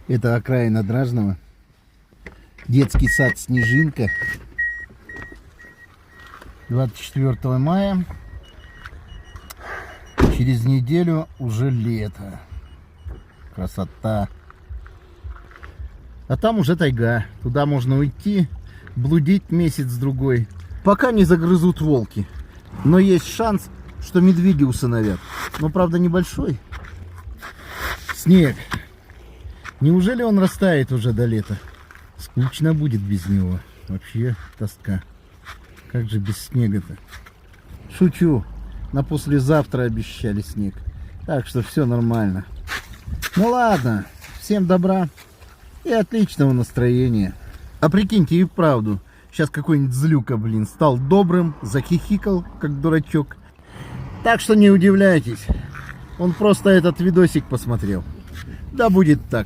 Это окраина Дражного. Детский сад «Снежинка». 24 мая. Через неделю уже лето. Красота. А там уже тайга. Туда можно уйти, блудить месяц-другой, пока не загрызут волки. Но есть шанс, что медведи усыновят. Но, правда, небольшой. Снег. Неужели он растает уже до лета? Скучно будет без него. Вообще тоска. Как же без снега-то? Шучу. На послезавтра обещали снег. Так что все нормально. Ну ладно. Всем добра и отличного настроения. А прикиньте, и вправду. Сейчас какой-нибудь злюка, стал добрым, захихикал, как дурачок. Так что не удивляйтесь. Он просто этот видосик посмотрел. Да будет так.